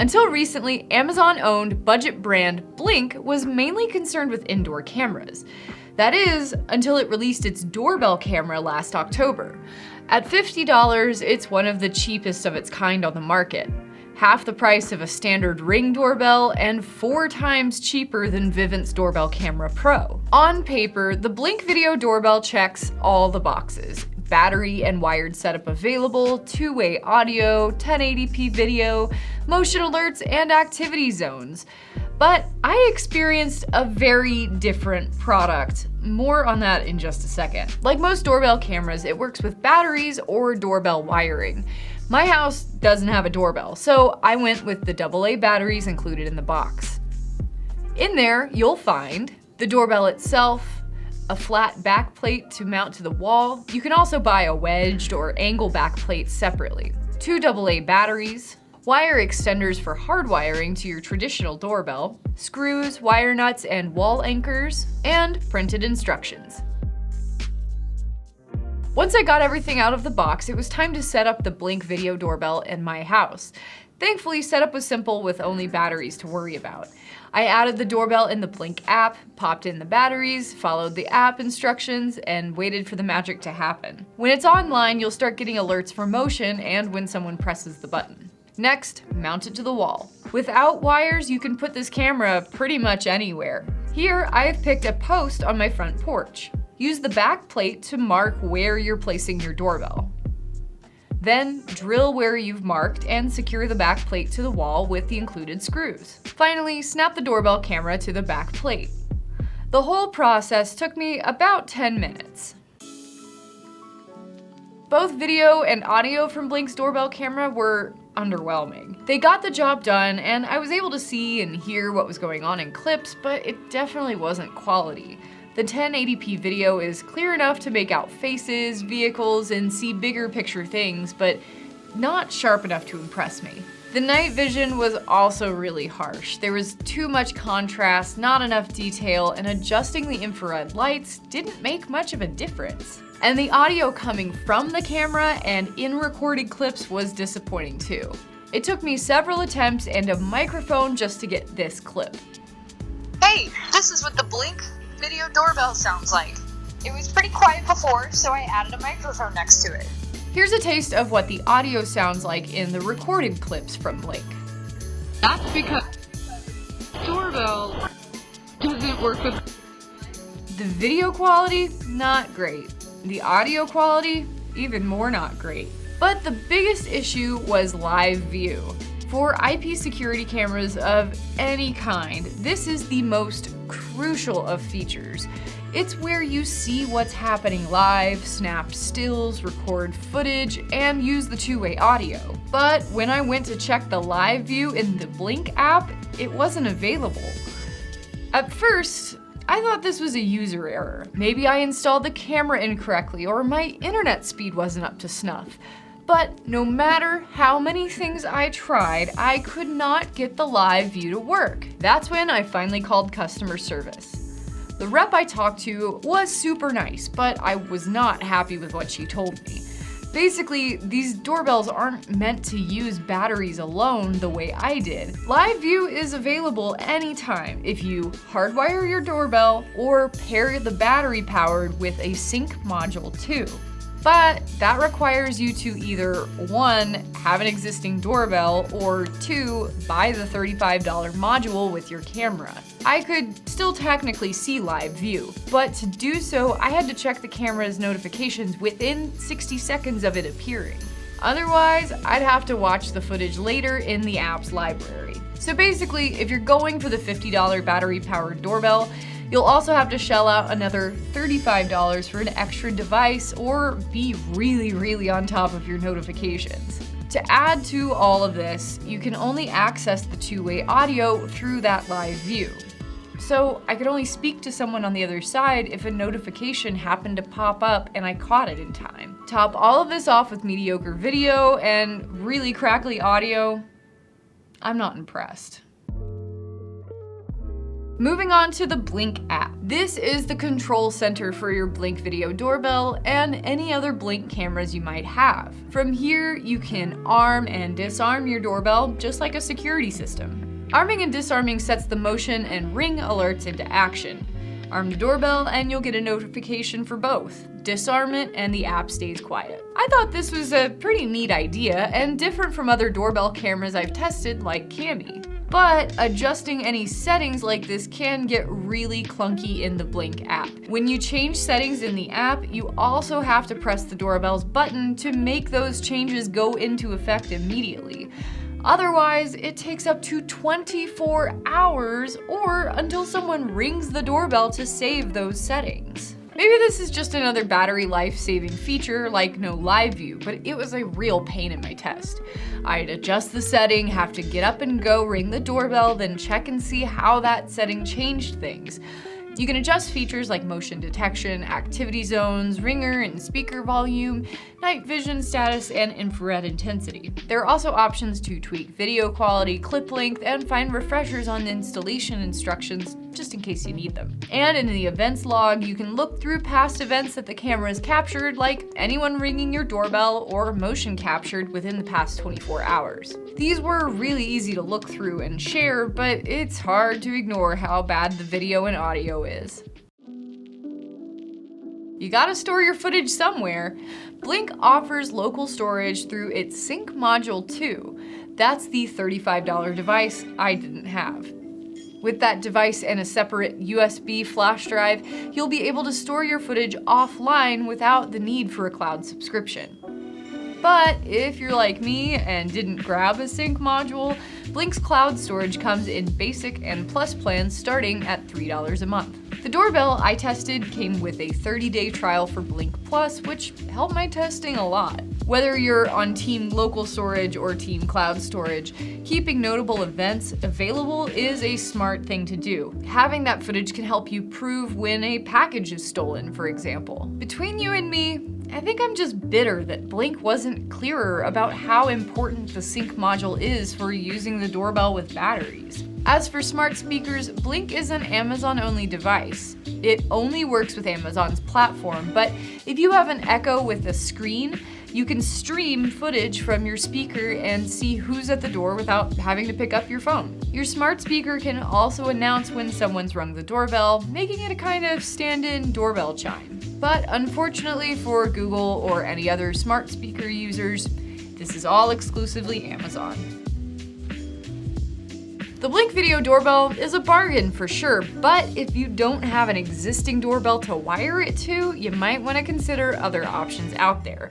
Until recently, Amazon-owned budget brand Blink was mainly concerned with indoor cameras. That is, until it released its doorbell camera last October. At $50, it's one of the cheapest of its kind on the market. Half the price of a standard Ring doorbell and 4 times cheaper than Vivint's Doorbell Camera Pro. On paper, the Blink Video Doorbell checks all the boxes. Battery and wired setup available, two-way audio, 1080p video, motion alerts, and activity zones. But I experienced a very different product. More on that in just a second. Like most doorbell cameras, it works with batteries or doorbell wiring. My house doesn't have a doorbell, so I went with the AA batteries included in the box. In there, you'll find the doorbell itself, a flat back plate to mount to the wall. You can also buy a wedged or angle back plate separately. 2 AA batteries, wire extenders for hardwiring to your traditional doorbell, screws, wire nuts, and wall anchors, and printed instructions. Once I got everything out of the box, it was time to set up the Blink Video Doorbell in my house. Thankfully, setup was simple with only batteries to worry about. I added the doorbell in the Blink app, popped in the batteries, followed the app instructions, and waited for the magic to happen. When it's online, you'll start getting alerts for motion and when someone presses the button. Next, mount it to the wall. Without wires, you can put this camera pretty much anywhere. Here, I've picked a post on my front porch. Use the back plate to mark where you're placing your doorbell. Then, drill where you've marked and secure the back plate to the wall with the included screws. Finally, snap the doorbell camera to the back plate. The whole process took me about 10 minutes. Both video and audio from Blink's doorbell camera were underwhelming. They got the job done, and I was able to see and hear what was going on in clips, but it definitely wasn't quality. The 1080p video is clear enough to make out faces, vehicles, and see bigger picture things, but not sharp enough to impress me. The night vision was also really harsh. There was too much contrast, not enough detail, and adjusting the infrared lights didn't make much of a difference. And the audio coming from the camera and in recorded clips was disappointing too. It took me several attempts and a microphone just to get this clip. Hey, this is what the Blink Video Doorbell sounds like. It was pretty quiet before, so I added a microphone next to it. Here's a taste of what the audio sounds like in the recorded clips from Blink. That's because doorbell doesn't work with. The video quality, not great. The audio quality, even more not great. But the biggest issue was live view. For IP security cameras of any kind, this is the most crucial of features. It's where you see what's happening live, snap stills, record footage, and use the two-way audio. But when I went to check the live view in the Blink app, it wasn't available. At first, I thought this was a user error. Maybe I installed the camera incorrectly or my internet speed wasn't up to snuff. But no matter how many things I tried, I could not get the live view to work. That's when I finally called customer service. The rep I talked to was super nice, but I was not happy with what she told me. Basically, these doorbells aren't meant to use batteries alone the way I did. Live view is available anytime if you hardwire your doorbell or pair the battery powered with a sync module too. But that requires you to either 1, have an existing doorbell, or 2, buy the $35 module with your camera. I could still technically see live view, but to do so, I had to check the camera's notifications within 60 seconds of it appearing. Otherwise, I'd have to watch the footage later in the app's library. So basically, if you're going for the $50 battery-powered doorbell, you'll also have to shell out another $35 for an extra device or be really on top of your notifications. To add to all of this, you can only access the two-way audio through that live view. So I could only speak to someone on the other side if a notification happened to pop up and I caught it in time. Top all of this off with mediocre video and really crackly audio. I'm not impressed. Moving on to the Blink app. This is the control center for your Blink video doorbell and any other Blink cameras you might have. From here, you can arm and disarm your doorbell just like a security system. Arming and disarming sets the motion and ring alerts into action. Arm the doorbell and you'll get a notification for both. Disarm it and the app stays quiet. I thought this was a pretty neat idea and different from other doorbell cameras I've tested like Cami. But adjusting any settings like this can get really clunky in the Blink app. When you change settings in the app, you also have to press the doorbell's button to make those changes go into effect immediately. Otherwise, it takes up to 24 hours or until someone rings the doorbell to save those settings. Maybe this is just another battery life-saving feature like no live view, but it was a real pain in my test. I'd adjust the setting, have to get up and go, ring the doorbell, then check and see how that setting changed things. You can adjust features like motion detection, activity zones, ringer and speaker volume, night vision status, and infrared intensity. There are also options to tweak video quality, clip length, and find refreshers on installation instructions just in case you need them. And in the events log, you can look through past events that the camera has captured, like anyone ringing your doorbell or motion captured within the past 24 hours. These were really easy to look through and share, but it's hard to ignore how bad the video and audio is. You gotta store your footage somewhere. Blink offers local storage through its Sync Module 2. That's the $35 device I didn't have. With that device and a separate USB flash drive, you'll be able to store your footage offline without the need for a cloud subscription. But if you're like me and didn't grab a Sync module, Blink's cloud storage comes in basic and plus plans starting at $3 a month. The doorbell I tested came with a 30-day trial for Blink Plus, which helped my testing a lot. Whether you're on Team Local Storage or Team Cloud Storage, keeping notable events available is a smart thing to do. Having that footage can help you prove when a package is stolen, for example. Between you and me, I think I'm just bitter that Blink wasn't clearer about how important the Sync module is for using the doorbell with batteries. As for smart speakers, Blink is an Amazon-only device. It only works with Amazon's platform, but if you have an Echo with a screen, you can stream footage from your speaker and see who's at the door without having to pick up your phone. Your smart speaker can also announce when someone's rung the doorbell, making it a kind of stand-in doorbell chime. But unfortunately for Google or any other smart speaker users, this is all exclusively Amazon. The Blink Video Doorbell is a bargain for sure, but if you don't have an existing doorbell to wire it to, you might want to consider other options out there.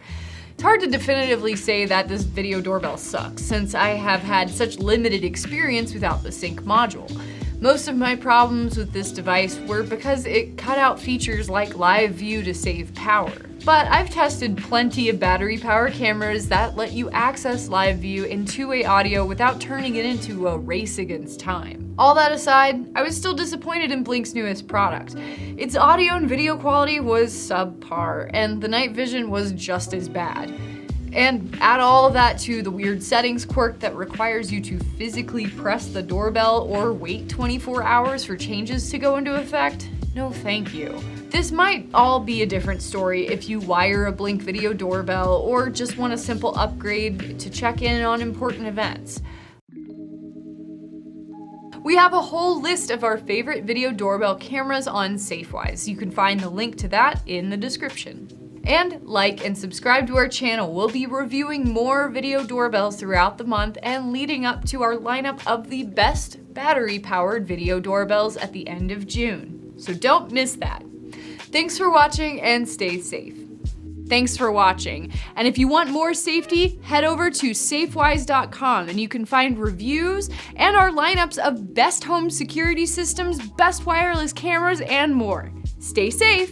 It's hard to definitively say that this video doorbell sucks, since I have had such limited experience without the Sync module. Most of my problems with this device were because it cut out features like live view to save power. But I've tested plenty of battery power cameras that let you access live view and two-way audio without turning it into a race against time. All that aside, I was still disappointed in Blink's newest product. Its audio and video quality was subpar, and the night vision was just as bad. And add all of that to the weird settings quirk that requires you to physically press the doorbell or wait 24 hours for changes to go into effect. No thank you. This might all be a different story if you wire a Blink Video Doorbell or just want a simple upgrade to check in on important events. We have a whole list of our favorite video doorbell cameras on Safewise. You can find the link to that in the description. And like and subscribe to our channel. We'll be reviewing more video doorbells throughout the month and leading up to our lineup of the best battery-powered video doorbells at the end of June. So don't miss that. Thanks for watching and stay safe. Thanks for watching. And if you want more safety, head over to safewise.com and you can find reviews and our lineups of best home security systems, best wireless cameras, and more. Stay safe.